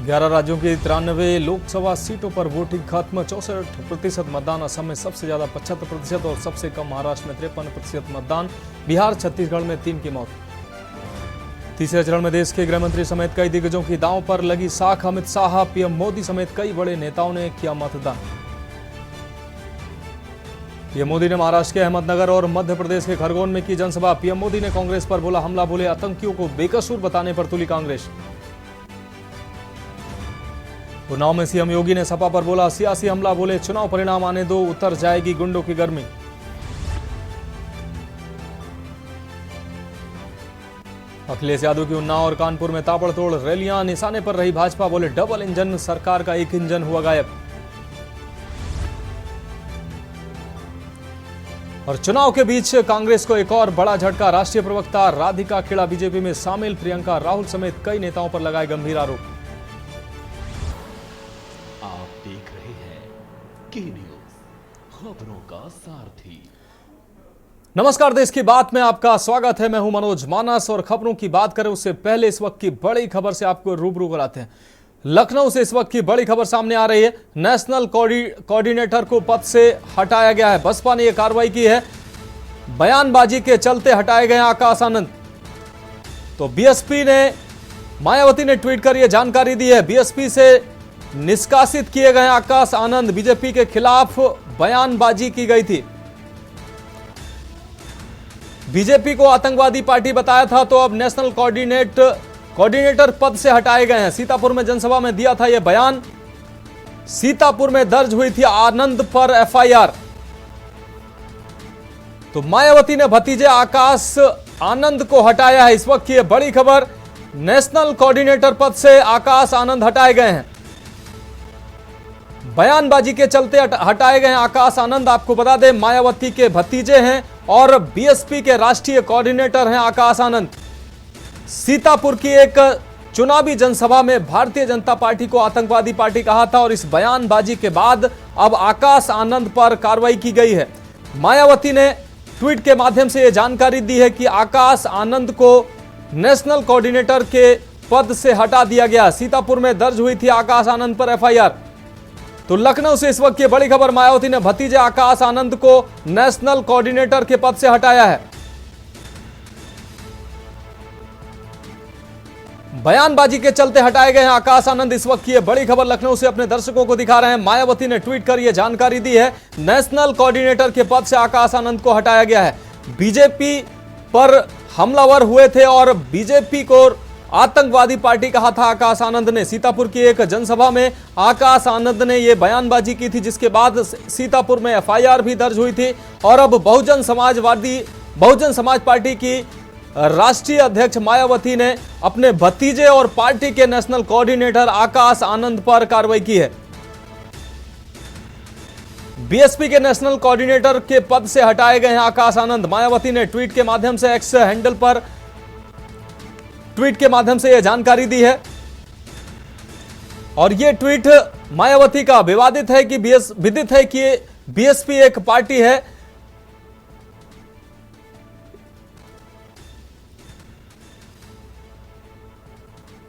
11 राज्यों की 93 लोकसभा सीटों पर वोटिंग खत्म। 64% मतदान। असम में सबसे ज्यादा 75% और सबसे कम महाराष्ट्र में 53% मतदान। बिहार छत्तीसगढ़ में 3 की मौत। तीसरे चरण में देश के गृह मंत्री समेत कई दिग्गजों की दांव पर लगी साख। अमित शाह, पीएम मोदी समेत कई बड़े नेताओं ने किया मतदान। पीएम मोदी ने महाराष्ट्र के अहमदनगर और मध्य प्रदेश के खरगोन में की जनसभा। पीएम मोदी ने कांग्रेस पर बोला हमला, बोले आतंकियों को बेकसूर बताने पर तुली कांग्रेस। उन्नाव में सीएम योगी ने सपा पर बोला सियासी हमला, बोले चुनाव परिणाम आने दो, उतर जाएगी गुंडों की गर्मी। अखिलेश यादव की उन्नाव और कानपुर में ताबड़तोड़ रैलियां। निशाने पर रही भाजपा, बोले डबल इंजन सरकार का एक इंजन हुआ गायब। और चुनाव के बीच कांग्रेस को एक और बड़ा झटका। राष्ट्रीय प्रवक्ता राधिका खेड़ा बीजेपी में शामिल। प्रियंका राहुल समेत कई नेताओं पर लगाए गंभीर आरोप। आप देख रहे हैं के न्यूज, खबरों का सारथी। नमस्कार, देश की बात में आपका स्वागत है। मैं हूं मनोज मानस और खबरों की बात करें उससे पहले इस वक्त की बड़ी खबर से आपको रूबरू कराते हैं। लखनऊ से इस वक्त की बड़ी खबर सामने आ रही है। नेशनल कोऑर्डिनेटर को पद से हटाया गया है। बसपा ने यह कार्रवाई की है। बयानबाजी के चलते हटाए गए आकाश आनंद। तो बीएसपी ने, मायावती ने ट्वीट कर यह जानकारी दी है। बीएसपी से निष्कासित किए गए आकाश आनंद। बीजेपी के खिलाफ बयानबाजी की गई थी। बीजेपी को आतंकवादी पार्टी बताया था, तो अब नेशनल कोऑर्डिनेटर पद से हटाए गए हैं। सीतापुर में जनसभा में दिया था यह बयान। सीतापुर में दर्ज हुई थी आनंद पर एफआईआर। तो मायावती ने भतीजे आकाश आनंद को हटाया है। इस वक्त की यह बड़ी खबर। नेशनल कोऑर्डिनेटर पद से आकाश आनंद हटाए गए हैं। बयानबाजी के चलते हटाए गए आकाश आनंद। आपको बता दें मायावती के भतीजे हैं और बीएसपी के राष्ट्रीय कोऑर्डिनेटर हैं आकाश आनंद। सीतापुर की एक चुनावी जनसभा में भारतीय जनता पार्टी को आतंकवादी पार्टी कहा था और इस बयानबाजी के बाद अब आकाश आनंद पर कार्रवाई की गई है। मायावती ने ट्वीट के माध्यम से यह जानकारी दी है कि आकाश आनंद को नेशनल कोऑर्डिनेटर के पद से हटा दिया गया। सीतापुर में दर्ज हुई थी आकाश आनंद पर एफआईआर। तो लखनऊ से इस वक्त की बड़ी खबर। मायावती ने भतीजे आकाश आनंद को नेशनल कोऑर्डिनेटर के पद से हटाया है। बयानबाजी के चलते हटाए गए हैं आकाश आनंद। इस वक्त की यह बड़ी खबर लखनऊ से अपने दर्शकों को दिखा रहे हैं। मायावती ने ट्वीट कर यह जानकारी दी है। नेशनल कोऑर्डिनेटर के पद से आकाश आनंद को हटाया गया है। बीजेपी पर हमलावर हुए थे और बीजेपी को आतंकवादी पार्टी कहा था आकाश आनंद ने। सीतापुर की एक जनसभा में आकाश आनंद ने यह बयानबाजी की थी, जिसके बाद सीतापुर में एफआईआर भी दर्ज हुई थी। और अब बहुजन समाज पार्टी की राष्ट्रीय अध्यक्ष मायावती ने अपने भतीजे और पार्टी के नेशनल कोऑर्डिनेटर आकाश आनंद पर कार्रवाई की है। बीएसपी के नेशनल कोऑर्डिनेटर के पद से हटाए गए हैं आकाश आनंद। मायावती ने ट्वीट के माध्यम से एक्स हैंडल पर ट्वीट के माध्यम से यह जानकारी दी है। और यह ट्वीट मायावती का विदित है कि बीएसपी एक पार्टी है।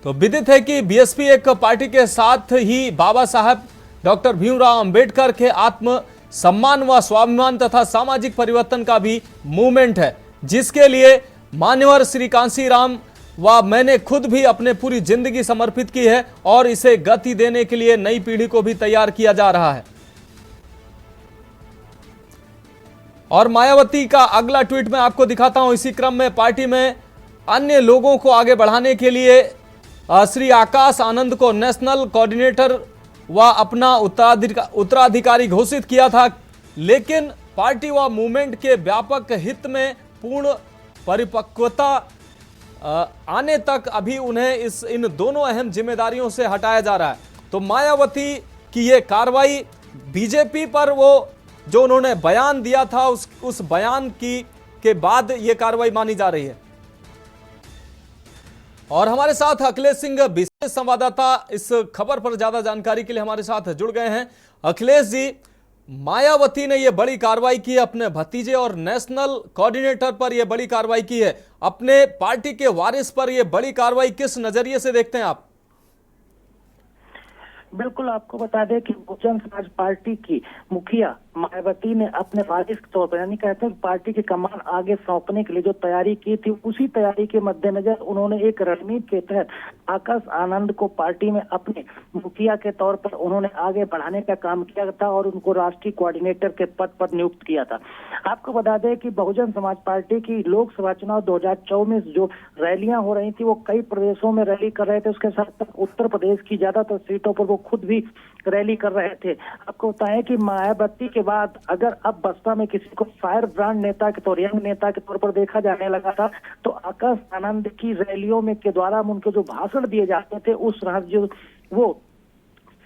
तो विदित है कि बीएसपी एक पार्टी के साथ ही बाबा साहब डॉक्टर भीमराव अंबेडकर के आत्म सम्मान व स्वाभिमान तथा सामाजिक परिवर्तन का भी मूवमेंट है, जिसके लिए मान्यवर श्री कांशीराम व मैंने खुद भी अपने पूरी जिंदगी समर्पित की है और इसे गति देने के लिए नई पीढ़ी को भी तैयार किया जा रहा है। और मायावती का अगला ट्वीट मैं आपको दिखाता हूं। इसी क्रम में पार्टी में अन्य लोगों को आगे बढ़ाने के लिए श्री आकाश आनंद को नेशनल कोऑर्डिनेटर व अपना उत्तराधिकारी घोषित किया था, लेकिन पार्टी व मूवमेंट के व्यापक हित में पूर्ण परिपक्वता आने तक अभी उन्हें इन दोनों अहम जिम्मेदारियों से हटाया जा रहा है। तो मायावती की यह कार्रवाई बीजेपी पर वो जो उन्होंने बयान दिया था उस बयान के बाद यह कार्रवाई मानी जा रही है। और हमारे साथ अखिलेश सिंह विशेष संवाददाता इस खबर पर ज्यादा जानकारी के लिए हमारे साथ जुड़ गए हैं। अखिलेश जी, मायावती ने यह बड़ी कार्रवाई की है, अपने भतीजे और नेशनल कोऑर्डिनेटर पर यह बड़ी कार्रवाई की है, अपने पार्टी के वारिस पर यह बड़ी कार्रवाई किस नजरिए से देखते हैं आप? बिल्कुल, आपको बता दें कि बहुजन समाज पार्टी की मुखिया मायावती ने अपने वारिस के तौर पर, यानी कहते हैं पार्टी की कमान आगे सौंपने के लिए जो तैयारी की थी, उसी तैयारी के मद्देनजर उन्होंने एक रणनीति के तहत आकाश आनंद को पार्टी में अपने मुखिया के तौर पर उन्होंने आगे बढ़ाने का काम किया था और उनको राष्ट्रीय कोऑर्डिनेटर के पद पर नियुक्त किया था। आपको बता दें कि बहुजन समाज पार्टी की लोकसभा चुनाव 2024 में जो रैलियां हो रही थी, वो कई प्रदेशों में रैली कर रहे थे। उसके साथ साथ उत्तर प्रदेश की ज्यादातर सीटों पर वो खुद भी रैली कर रहे थे। आपको बताएं कि मायावती के बाद अगर अब बसपा में किसी को फायर ब्रांड नेता के तौर, यंग नेता के तौर पर देखा जाने लगा था, तो आकाश आनंद की रैलियों में के द्वारा उनके जो भाषण दिए जाते थे, उस जो वो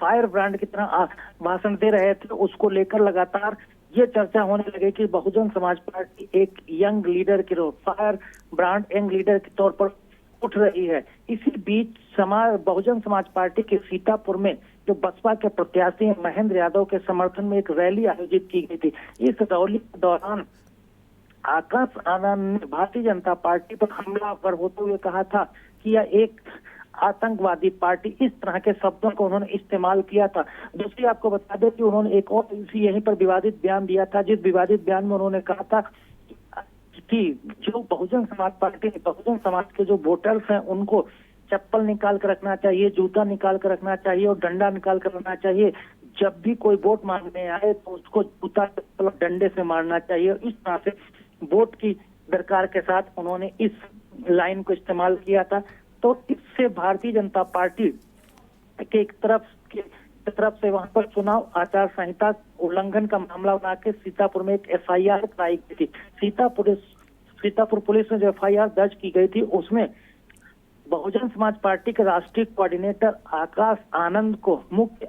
फायर ब्रांड की तरह भाषण दे रहे थे, उसको लेकर लगातार ये चर्चा होने लगी कि बहुजन समाज पार्टी एक यंग लीडर के फायर ब्रांड यंग लीडर के तौर पर उठ रही है। इसी बीच बहुजन समाज पार्टी के सीतापुर में जो बसपा के प्रत्याशी महेंद्र यादव के समर्थन में एक रैली आयोजित की गई थी। इस रैली के दौरान आकाश आनंद ने भारतीय जनता पार्टी पर हमलावर होते हुए कहा था कि यह एक आतंकवादी पार्टी, इस तरह के शब्दों को उन्होंने इस्तेमाल किया था। दूसरी आपको बता दें कि उन्होंने एक और यहीं पर विवादित बयान दिया था, जिस विवादित बयान में उन्होंने कहा था कि जो बहुजन समाज पार्टी, बहुजन समाज के जो वोटर्स हैं, उनको चप्पल निकाल कर रखना चाहिए, जूता निकाल कर रखना चाहिए और डंडा निकाल कर रखना चाहिए। जब भी कोई वोट मांगने आए तो उसको जूता, चप्पल और डंडे से मारना चाहिए। इस तरह से वोट की दरकार के साथ उन्होंने इस लाइन को इस्तेमाल किया था। तो इससे भारतीय जनता पार्टी के एक तरफ से वहां पर चुनाव आचार संहिता उल्लंघन का मामला बना के सीतापुर में एक एफआईआर कराई गई थी। सीतापुर पुलिस में जो एफआईआर दर्ज की गई थी, उसमें बहुजन समाज पार्टी के राष्ट्रीय कोऑर्डिनेटर आकाश आनंद को मुख्य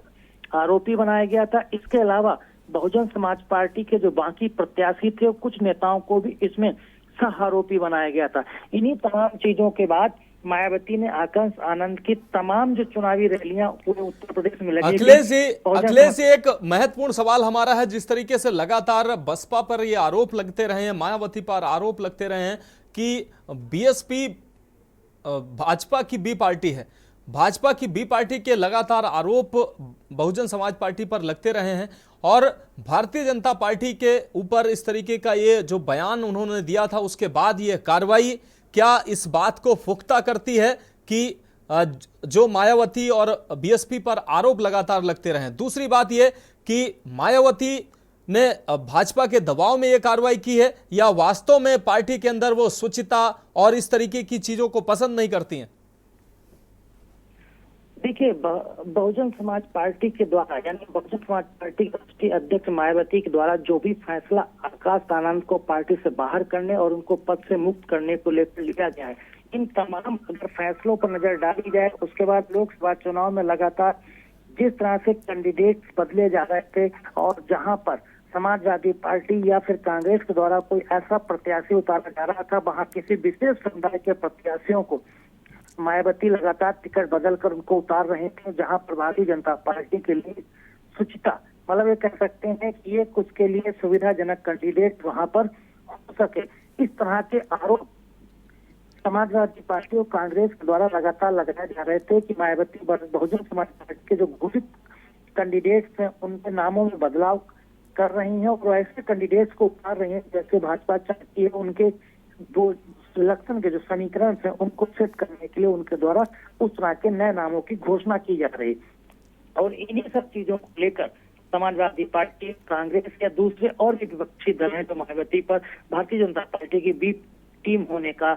आरोपी बनाया गया था। इसके अलावा बहुजन समाज पार्टी के जो बाकी प्रत्याशी थे, कुछ नेताओं को भी इसमें सह आरोपी बनाया गया था। इन्हीं तमाम चीजों के बाद मायावती ने आकाश आनंद की तमाम जो चुनावी रैलियां पूरे उत्तर प्रदेश में लगी। अखिलेश जी, एक महत्वपूर्ण सवाल हमारा है, जिस तरीके से लगातार बसपा पर ये आरोप लगते रहे हैं, मायावती पर आरोप लगते रहे हैं कि बीएसपी भाजपा की बी पार्टी है, भाजपा की बी पार्टी के लगातार आरोप बहुजन समाज पार्टी पर लगते रहे हैं और भारतीय जनता पार्टी के ऊपर इस तरीके का ये जो बयान उन्होंने दिया था, उसके बाद ये कार्रवाई क्या इस बात को पुख्ता करती है कि जो मायावती और बीएसपी पर आरोप लगातार लगते रहे। दूसरी बात यह कि मायावती ने भाजपा के दबाव में यह कार्रवाई की है या वास्तव में पार्टी के अंदर वो शुचिता और इस तरीके की चीजों को पसंद नहीं करती हैं? देखिए, बहुजन समाज पार्टी के द्वारा, यानी बहुजन समाज पार्टी के राष्ट्रीय अध्यक्ष मायावती के द्वारा जो भी फैसला आकाश आनंद को पार्टी से बाहर करने और उनको पद से मुक्त करने को लेकर लिया गया है, इन तमाम अगर फैसलों पर नजर डाली जाए, उसके बाद लोकसभा चुनाव में लगातार जिस तरह से कैंडिडेट बदले जा रहे थे और जहां पर समाजवादी पार्टी या फिर कांग्रेस के द्वारा कोई ऐसा प्रत्याशी उतारा जा रहा था, वहां किसी विशेष समुदाय के प्रत्याशियों को मायावती लगातार टिकट बदल कर उनको उतार रहे थे, जहां पर भारतीय जनता पार्टी के लिए सुचिता, मतलब ये कह सकते हैं कि ये कुछ के लिए सुविधाजनक कैंडिडेट वहां पर हो सके। इस तरह के आरोप समाजवादी पार्टी और कांग्रेस के द्वारा लगातार लगाए जा रहे थे कि मायावती बहुजन समाज पार्टी के जो घोषित कैंडिडेट्स हैं, उनके नामों में बदलाव कर रही हैं और ऐसे कैंडिडेट्स को उतार रही हैं जैसे भाजपा चाहती है उनके जो इलेक्शन के जो समीकरण है उनको सेट करने के लिए उनके द्वारा उस तरह के नए नामों की घोषणा की जा रही। और इन्हीं सब चीजों को लेकर समाजवादी पार्टी, कांग्रेस या दूसरे और भी विपक्षी दल हैं जो मायावती पर भारतीय जनता पार्टी की बी टीम होने का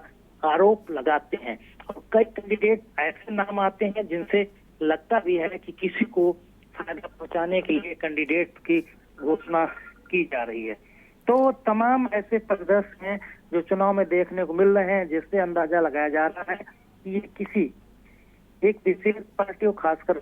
आरोप लगाते हैं। और कई कैंडिडेट ऐसे नाम आते हैं जिनसे लगता भी है कि किसी को फायदा पहुंचाने के लिए कैंडिडेट की घोषणा की जा रही है। तो तमाम ऐसे परिदृश्य हैं जो चुनाव में देखने को मिल रहे हैं, जिससे अंदाजा लगाया जा रहा है कि ये किसी एक विशेष पार्टी को, खासकर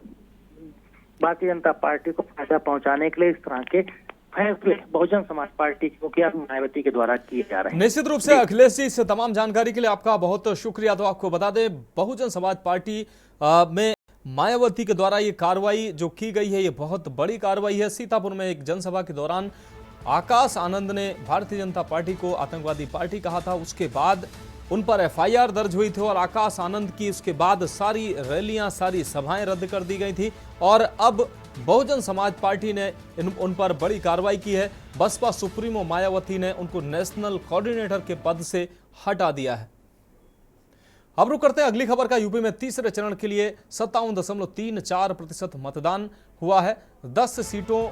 भारतीय जनता पार्टी को फायदा पहुंचाने के लिए इस तरह के फैसले बहुजन समाज पार्टी की मुखिया मायावती के द्वारा किए जा रहे हैं। निश्चित रूप से अखिलेश जी, इस तमाम जानकारी के लिए आपका बहुत शुक्रिया। तो आपको बता दें, बहुजन समाज पार्टी में मायावती के द्वारा ये कार्रवाई जो की गई है, ये बहुत बड़ी कार्रवाई है। सीतापुर में एक जनसभा के दौरान आकाश आनंद ने भारतीय जनता पार्टी को आतंकवादी पार्टी कहा था, उसके बाद उन पर एफआईआर दर्ज हुई थी और आकाश आनंद की उसके बाद सारी रैलियां, सारी सभाएं रद्द कर दी गई थी और अब बहुजन समाज पार्टी ने उन पर बड़ी कार्रवाई की है। बसपा सुप्रीमो मायावती ने उनको नेशनल कोऑर्डिनेटर के पद से हटा दिया है। अब रुक करते हैं अगली खबर का। यूपी में तीसरे चरण के लिए 57.34% मतदान हुआ है। 10 सीटों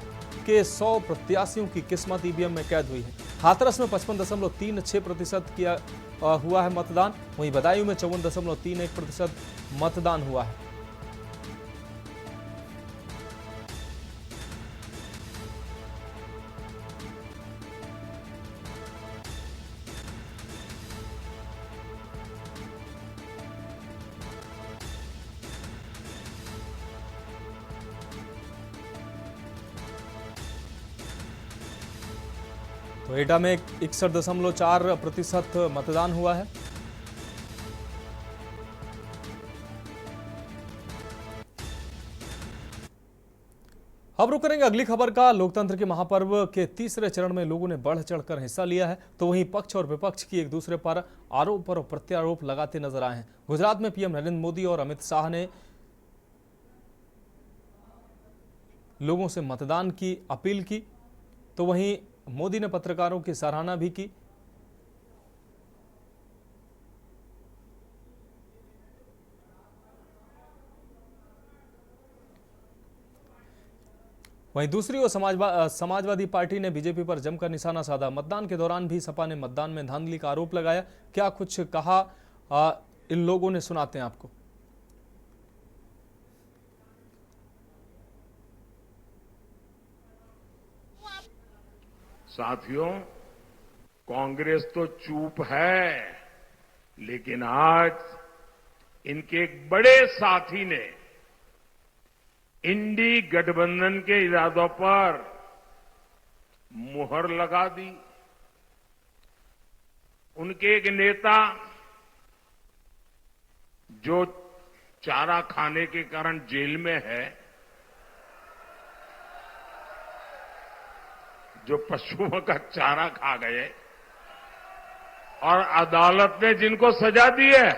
के 100 प्रत्याशियों की किस्मत ईवीएम में कैद हुई है। हाथरस में 55.36% किया हुआ है मतदान। वहीं बदायूं में 54.31% मतदान हुआ है। तो एटा में 61.4% मतदान हुआ है। अब रुक करेंगे अगली खबर का। लोकतंत्र के महापर्व के तीसरे चरण में लोगों ने बढ़ चढ़कर हिस्सा लिया है, तो वहीं पक्ष और विपक्ष की एक दूसरे पर आरोप और प्रत्यारोप लगाते नजर आए हैं। गुजरात में पीएम नरेंद्र मोदी और अमित शाह ने लोगों से मतदान की अपील की, तो वहीं मोदी ने पत्रकारों की सराहना भी की। वहीं दूसरी ओर समाजवादी पार्टी ने बीजेपी पर जमकर निशाना साधा। मतदान के दौरान भी सपा ने मतदान में धांधली का आरोप लगाया। क्या कुछ कहा इन लोगों ने, सुनाते हैं आपको। साथियों, कांग्रेस तो चुप है, लेकिन आज इनके एक बड़े साथी ने इंडी गठबंधन के इरादों पर मुहर लगा दी। उनके एक नेता जो चारा खाने के कारण जेल में है, जो पशुओं का चारा खा गए, और अदालत ने जिनको सजा दी है,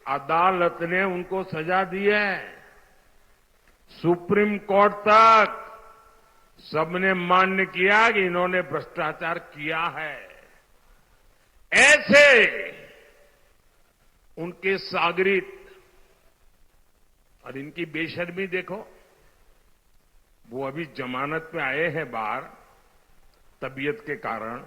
अदालत ने उनको सजा दी है। सुप्रीम कोर्ट तक सबने मान्य किया कि इन्होंने भ्रष्टाचार किया है। ऐसे उनके सागरित और इनकी बेशर्मी देखो। वो अभी जमानत पे आए हैं बाहर तबीयत के कारण।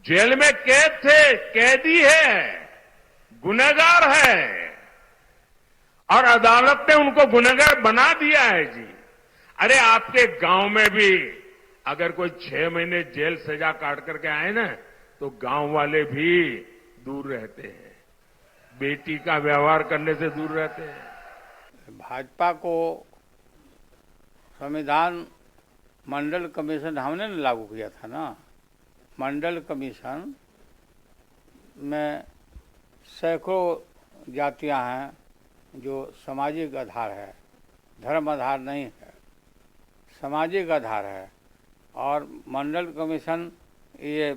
जेल में कैद थे, कैदी है, गुनहगार है, और अदालत ने उनको गुनहगार बना दिया है जी। अरे आपके गांव में भी अगर कोई 6 महीने जेल सजा काट करके आए ना, तो गांव वाले भी दूर रहते हैं, बेटी का व्यवहार करने से दूर रहते हैं। भाजपा को संविधान मंडल कमीशन हमने लागू किया था ना। मंडल कमीशन में सैकड़ों जातियां हैं जो सामाजिक आधार है, धर्म आधार नहीं है, सामाजिक आधार है। और मंडल कमीशन ये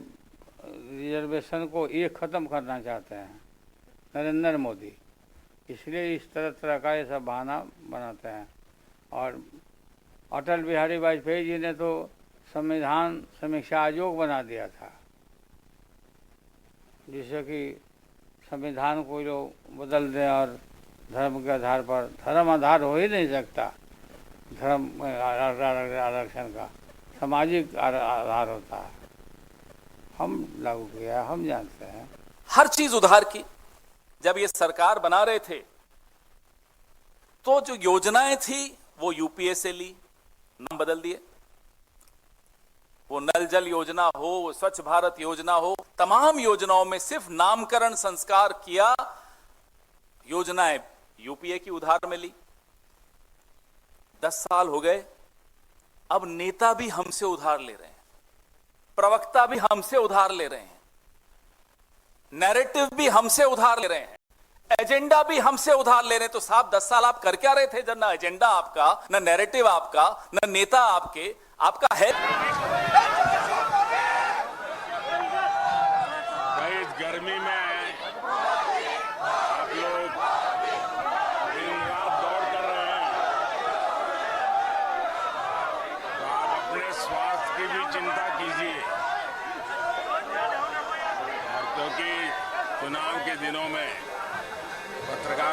रिजर्वेशन को ये ख़त्म करना चाहते हैं नरेंद्र मोदी, इसलिए इस तरह का ये सब बहाना बनाते हैं। और अटल बिहारी वाजपेयी जी ने तो संविधान समीक्षा आयोग बना दिया था, जिससे कि संविधान को लोग बदल दें और धर्म के आधार पर, धर्म आधार हो ही नहीं सकता धर्म आरक्षण का, सामाजिक आधार होता है। हम लागू किया, हम जानते हैं। हर चीज उधार की। जब ये सरकार बना रहे थे तो जो योजनाएं थी वो यूपीए से ली, नाम बदल दिए। वो नल जल योजना हो, स्वच्छ भारत योजना हो, तमाम योजनाओं में सिर्फ नामकरण संस्कार किया, योजनाएं यूपीए की उधार में ली। 10 साल हो गए, अब नेता भी हमसे उधार ले रहे हैं, प्रवक्ता भी हमसे उधार ले रहे हैं, नैरेटिव भी हमसे उधार ले रहे हैं, एजेंडा भी हमसे उधार ले रहे हैं। तो साहब 10 साल आप कर क्या रहे थे जब ना एजेंडा आपका, ना नैरेटिव आपका, ना नेता आपका है।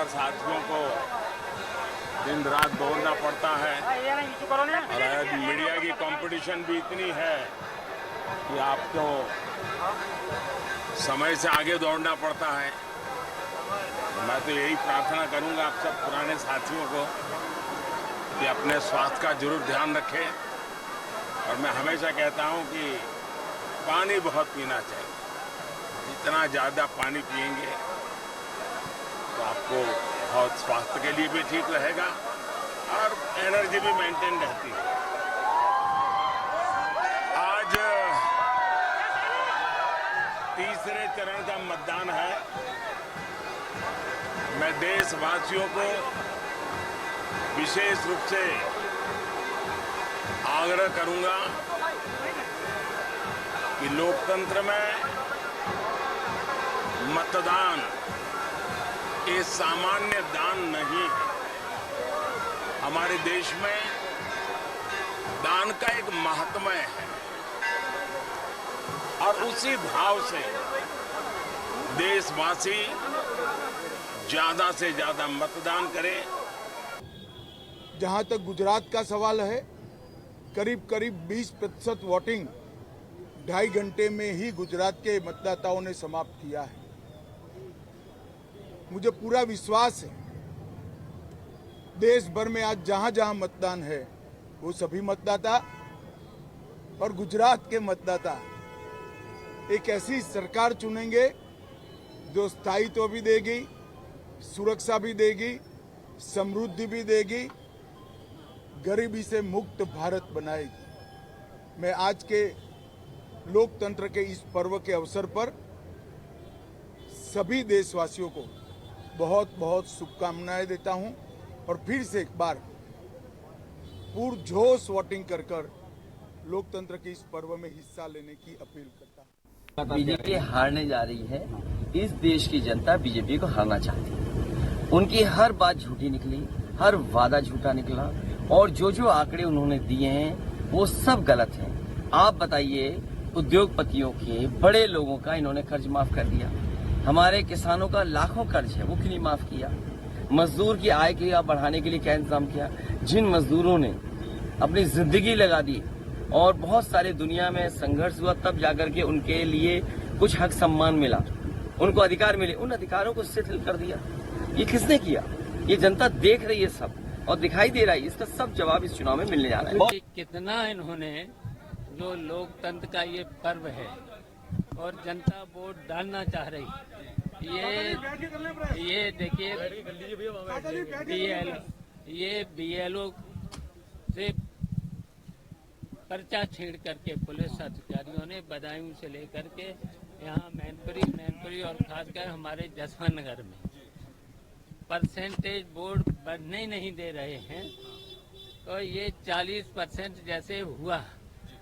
मतदाता साथियों को दिन रात दौड़ना पड़ता है और आज मीडिया की कंपटीशन भी इतनी है कि आपको समय से आगे दौड़ना पड़ता है। मैं तो यही प्रार्थना करूंगा आप सब पुराने साथियों को कि अपने स्वास्थ्य का जरूर ध्यान रखें और मैं हमेशा कहता हूं कि पानी बहुत पीना चाहिए। जितना ज़्यादा पानी पिएंगे तो आपको बहुत स्वास्थ्य के लिए भी ठीक रहेगा और एनर्जी भी मेंटेन रहती है। आज तीसरे चरण का मतदान है। मैं देशवासियों को विशेष रूप से आग्रह करूंगा कि लोकतंत्र में मतदान ये सामान्य दान नहीं है। हमारे देश में दान का एक महात्म्य है और उसी भाव से देशवासी ज्यादा से ज्यादा मतदान करें। जहां तक गुजरात का सवाल है, करीब करीब 20% वोटिंग 2.5 घंटे में ही गुजरात के मतदाताओं ने समाप्त किया है। मुझे पूरा विश्वास है देश भर में आज जहां जहां मतदान है वो सभी मतदाता और गुजरात के मतदाता एक ऐसी सरकार चुनेंगे जो स्थायित्व भी देगी, सुरक्षा भी देगी, समृद्धि भी देगी, गरीबी से मुक्त भारत बनाएगी। मैं आज के लोकतंत्र के इस पर्व के अवसर पर सभी देशवासियों को बहुत बहुत शुभकामनाएं देता हूं और फिर से एक बार पुरजोश वोटिंग कर लोकतंत्र के इस पर्व में हिस्सा लेने की अपील करता हूं। बीजेपी हारने जा रही है। इस देश की जनता बीजेपी को हारना चाहती है। उनकी हर बात झूठी निकली, हर वादा झूठा निकला और जो आंकड़े उन्होंने दिए हैं वो सब गलत हैं। आप बताइए, उद्योगपतियों के, बड़े लोगों का इन्होंने कर्ज माफ कर दिया। हमारे किसानों का लाखों कर्ज है, वो क्यों नहीं माफ किया? मजदूर की आय के बढ़ाने के लिए क्या इंतजाम किया? जिन मजदूरों ने अपनी जिंदगी लगा दी और बहुत सारे दुनिया में संघर्ष हुआ, तब जाकर के उनके लिए कुछ हक सम्मान मिला, उनको अधिकार मिले, उन अधिकारों को शिथिल कर दिया। ये किसने किया? ये जनता देख रही है सब और दिखाई दे रहा है। इसका सब जवाब इस चुनाव में मिलने जा रहा है। कितना इन्होंने जो लोकतंत्र का ये पर्व है और जनता वोट डालना चाह रही, ये देखिए बीएलओ से पर्चा छेड़ करके पुलिस अधिकारियों ने बदायूं से लेकर के यहाँ मैनपुरी और खासकर हमारे जसवंत नगर में परसेंटेज वोट बढ़ने ही नहीं दे रहे हैं। तो ये 40% जैसे हुआ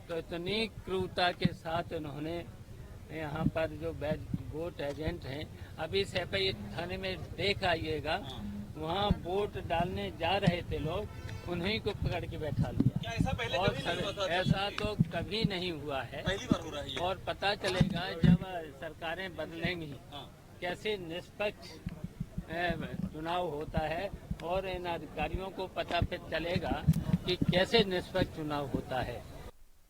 तो इतनी क्रूरता के साथ उन्होंने यहाँ पर जो वोट एजेंट हैं, अभी सैपई थाने में देख आइएगा, वहाँ वोट डालने जा रहे थे लोग, उन्हीं को पकड़ के बैठा लिया। ऐसा पहले ऐसा तो कभी नहीं हुआ है, पहली बार हो रहा है। और पता चलेगा जब सरकारें बदलेंगी कैसे निष्पक्ष चुनाव होता है और इन अधिकारियों को पता फिर चलेगा कि कैसे निष्पक्ष चुनाव होता है।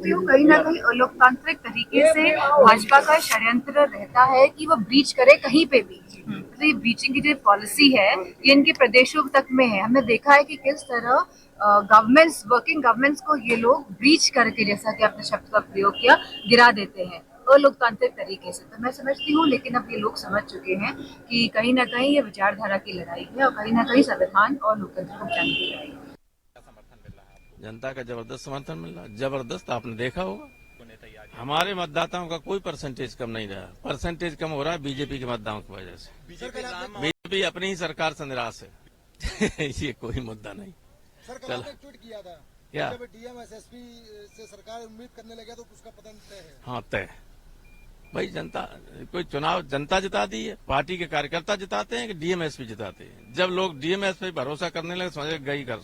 कहीं ना कहीं अलोकतांत्रिक तरीके से भाजपा का षड्यंत्र रहता है कि वो ब्रीच करे कहीं पे भी। तो ब्रीचिंग की जो पॉलिसी है ये इनके प्रदेशों तक में है। हमने देखा है कि किस तरह गवर्नमेंट्स, वर्किंग गवर्नमेंट्स को ये लोग ब्रीच करके, जैसा कि आपने शब्द का प्रयोग किया, गिरा देते हैं अलोकतांत्रिक तरीके से। तो मैं समझती हूँ, लेकिन अब ये लोग समझ चुके हैं कि कहीं ना कहीं ये विचारधारा की लड़ाई है और कहीं ना कहीं संविधान और लोकतंत्र को बचाने की लड़ाई है। जनता का जबरदस्त समर्थन मिल रहा है, जबरदस्त। आपने देखा होगा हमारे मतदाताओं का कोई परसेंटेज कम नहीं रहा। परसेंटेज कम हो रहा है बीजेपी के मतदाताओं की वजह से। बीजेपी अपनी ही सरकार से निराश है। ये कोई मुद्दा नहीं। सरकार ने ट्वीट किया था क्या जब डीएम एसएसपी से सरकार उम्मीद करने लगे तो उसका पतन तय है। हाँ, तय। भाई जनता, कोई चुनाव जनता जिताती है, पार्टी के कार्यकर्ता जिताते हैं कि डीएमएसपी जिताते हैं। जब लोग डीएमएसपी भरोसा करने लगे समझे गई कर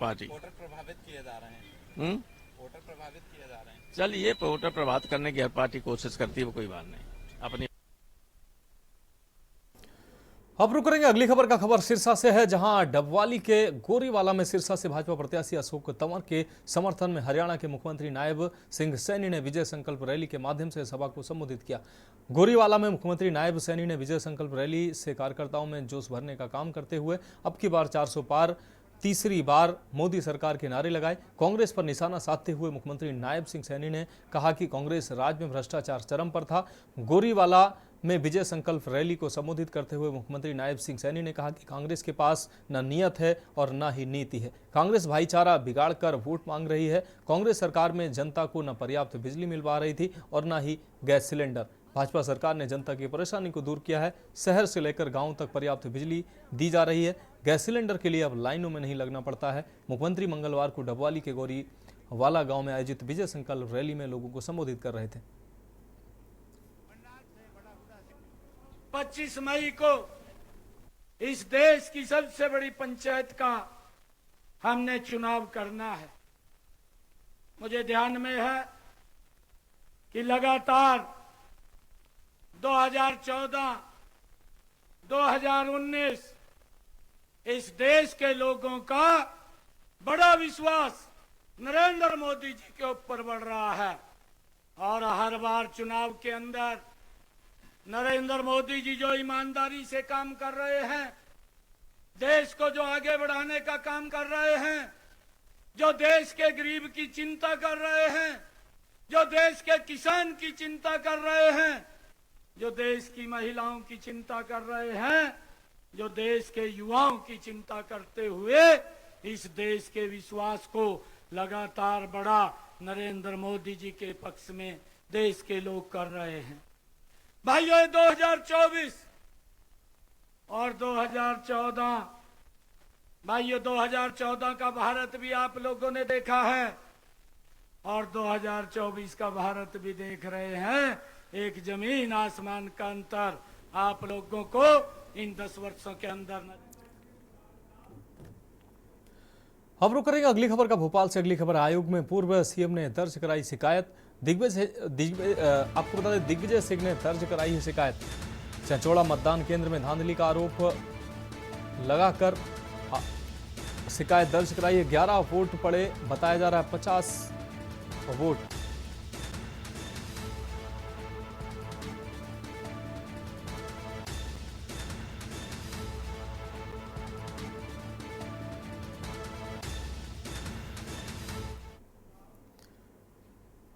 पार्टी। वोटर प्रभावित किए जा रहे हैं। वोटर प्रभावित किए जा रहे हैं। चलिए, वोटर प्रभावित करने की हर पार्टी कोशिश करती है, वो कोई बात नहीं। अपनी अब रुक करेंगे अगली खबर का। खबर सिरसा से है, जहां डबवाली के गोरीवाला में सिरसा से भाजपा प्रत्याशी अशोक तंवर के समर्थन में हरियाणा के मुख्यमंत्री नायब सिंह सैनी ने विजय संकल्प रैली के माध्यम से सभा को संबोधित किया। गोरीवाला में मुख्यमंत्री नायब सैनी ने विजय संकल्प रैली से कार्यकर्ताओं में जोश भरने का काम करते हुए अब की बार 400 पार, तीसरी बार मोदी सरकार के नारे लगाए। कांग्रेस पर निशाना साधते हुए मुख्यमंत्री नायब सिंह सैनी ने कहा कि कांग्रेस राज में भ्रष्टाचार चरम पर था। गोरीवाला में विजय संकल्प रैली को संबोधित करते हुए मुख्यमंत्री नायब सिंह सैनी ने कहा कि कांग्रेस के पास न नियत है और न ही नीति है। कांग्रेस भाईचारा बिगाड़कर वोट मांग रही है। कांग्रेस सरकार में जनता को न पर्याप्त बिजली मिल पा रही थी और न ही गैस सिलेंडर। भाजपा सरकार ने जनता की परेशानी को दूर किया है। शहर से लेकर गांव तक पर्याप्त बिजली दी जा रही है। गैस सिलेंडर के लिए अब लाइनों में नहीं लगना पड़ता है। मुख्यमंत्री मंगलवार को डबवाली के गोरीवाला गांव में आयोजित विजय संकल्प रैली में लोगों को संबोधित कर रहे थे। 25 मई को इस देश की सबसे बड़ी पंचायत का हमने चुनाव करना है। मुझे ध्यान में है कि लगातार 2014, 2019 इस देश के लोगों का बड़ा विश्वास नरेंद्र मोदी जी के ऊपर बढ़ रहा है और हर बार चुनाव के अंदर नरेंद्र मोदी जी जो ईमानदारी से काम कर रहे हैं, देश को जो आगे बढ़ाने का काम कर रहे हैं, जो देश के गरीब की चिंता कर रहे हैं, जो देश के किसान की चिंता कर रहे हैं, जो देश की महिलाओं की चिंता कर रहे हैं, जो देश के युवाओं की चिंता करते हुए इस देश के विश्वास को लगातार बड़ा नरेंद्र मोदी जी के पक्ष में देश के लोग कर रहे हैं। भाइयों, 2024 और 2014, भाइयों 2014 का भारत भी आप लोगों ने देखा है और 2024 का भारत भी देख रहे हैं। एक जमीन आसमान का अंतर आप लोगों को इन 10 वर्षों के अंदर अब रुक करेंगे अगली खबर का। भोपाल से अगली खबर। आयोग में पूर्व सीएम ने दर्ज कराई शिकायत। आपको बता दें, दिग्विजय सिंह ने दर्ज कराई है शिकायत। चंचौड़ा मतदान केंद्र में धांधली का आरोप लगाकर शिकायत दर्ज कराई है। 11 वोट पड़े, बताया जा रहा है 50 वोट।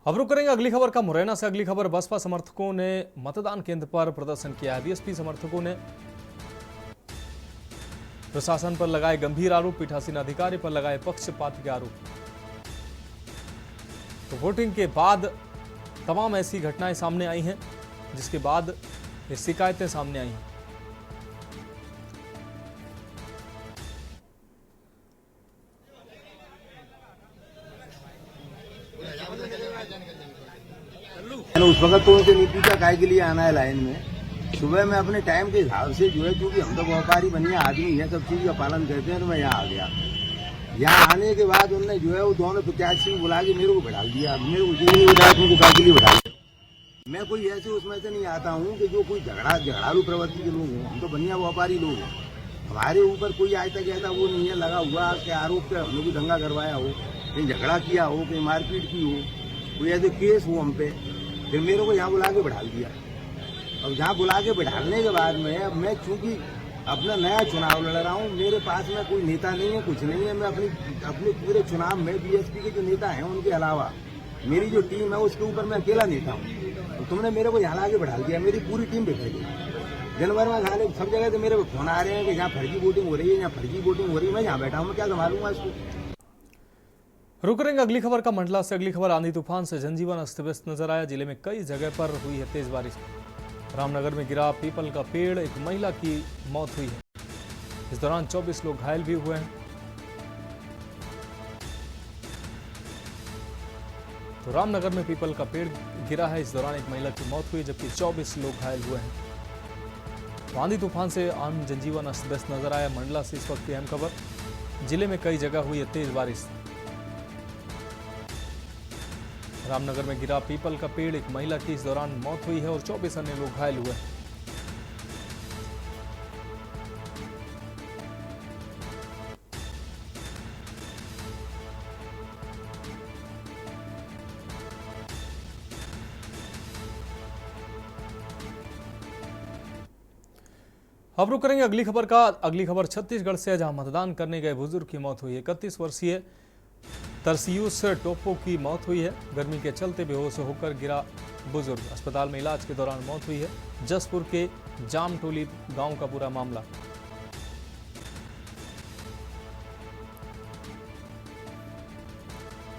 अब रुक करेंगे अगली खबर का। मुरैना से अगली खबर। बसपा समर्थकों ने मतदान केंद्र पर प्रदर्शन किया है। बीएसपी समर्थकों ने प्रशासन पर लगाए गंभीर आरोप, पीठासीन अधिकारी पर लगाए पक्षपात के आरोप। तो वोटिंग के बाद तमाम ऐसी घटनाएं सामने आई हैं, जिसके बाद ये शिकायतें सामने आई हैं। उस वक्त तो उनसे नहीं पूछा काय के लिए आना है लाइन में। सुबह में अपने टाइम के हिसाब से जो है, क्योंकि हम तो व्यापारी बनिए आदमी है, सब चीज का पालन करते हैं, तो मैं यहाँ आ गया। यहाँ आने के बाद उन्होंने जो है वो दोनों प्रत्याशी बुला के मेरे को बैठा दिया। मेरे को ये नहीं बताया तुमको काय के लिए बैठा दिया। मैं कोई ऐसे उसमें से नहीं आता हूँ कि जो कोई झगड़ालू प्रवृत्ति के लोग हों। हम तो बनिया व्यापारी लोग हैं। हमारे ऊपर कोई आज तक ऐसा वो नहीं है लगा हुआ कि आरोप पे हम लोग दंगा करवाया हो, कहीं झगड़ा किया हो, कहीं मारपीट की हो, कोई ऐसे केस हो हम पे। फिर मेरे को यहाँ बुला के बैठा दिया। अब यहाँ बुला के बैठाने के बाद में अब मैं चूंकि अपना नया चुनाव लड़ रहा हूँ, मेरे पास में कोई नेता नहीं है, कुछ नहीं है। मैं अपने पूरे चुनाव में बीएसपी के जो नेता हैं उनके अलावा मेरी जो टीम है उसके ऊपर मैं अकेला नेता हूँ। तो तुमने मेरे को यहाँ ला के बैठा दिया, मेरी पूरी टीम बिखर गई। दिन भर में खाने सब जगह से मेरे को फोन आ रहे हैं कि यहाँ फर्जी वोटिंग हो रही है, यहाँ फर्जी वोटिंग हो रही है। मैं यहाँ बैठा हूँ, मैं क्या संभालूंगा इसको। रुक करेंगे अगली खबर का। मंडला से अगली खबर। आंधी तूफान से जनजीवन अस्त व्यस्त नजर आया। जिले में कई जगह पर हुई है तेज बारिश। रामनगर में गिरा पीपल का पेड़, एक महिला की मौत हुई है। इस दौरान 24 लोग घायल भी हुए हैं। तो रामनगर में पीपल का पेड़ गिरा है, इस दौरान एक महिला की मौत हुई, जबकि 24 लोग घायल हुए हैं। आंधी तूफान से आम जनजीवन अस्त व्यस्त नजर आया। मंडला से इस वक्त की अहम खबर। जिले में कई जगह हुई है तेज बारिश। रामनगर में गिरा पीपल का पेड़, एक महिला की इस दौरान मौत हुई है और 24 अन्य लोग घायल हुए हैं। अब रुक करेंगे अगली खबर का। अगली खबर छत्तीसगढ़ से, जहां मतदान करने गए बुजुर्ग की मौत हुई है। 31 वर्षीय तरसियूस टोप्पो की मौत हुई है। गर्मी के चलते बेहोश होकर गिरा बुजुर्ग, अस्पताल में इलाज के दौरान मौत हुई है। जसपुर के जामटोली गांव का पूरा मामला।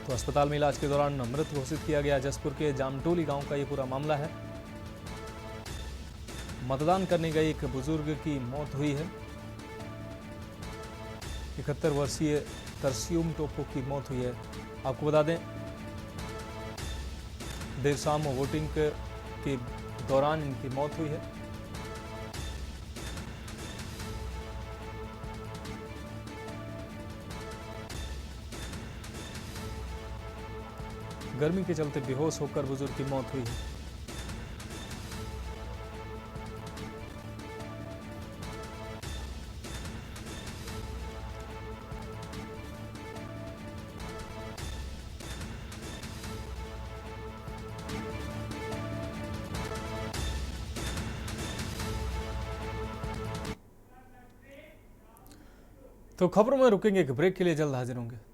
तो अस्पताल में इलाज के दौरान मृत घोषित किया गया। जसपुर के जामटोली गांव का यह पूरा मामला है। मतदान करने गए एक बुजुर्ग की मौत हुई है। 71 वर्षीय तरसियूम टोप्पो की मौत हुई है। आपको बता दें, देर शाम वोटिंग के दौरान इनकी मौत हुई है। गर्मी के चलते बेहोश होकर बुजुर्ग की मौत हुई है। तो खबरों में रुकेंगे, एक ब्रेक के लिए जल्द हाजिर होंगे।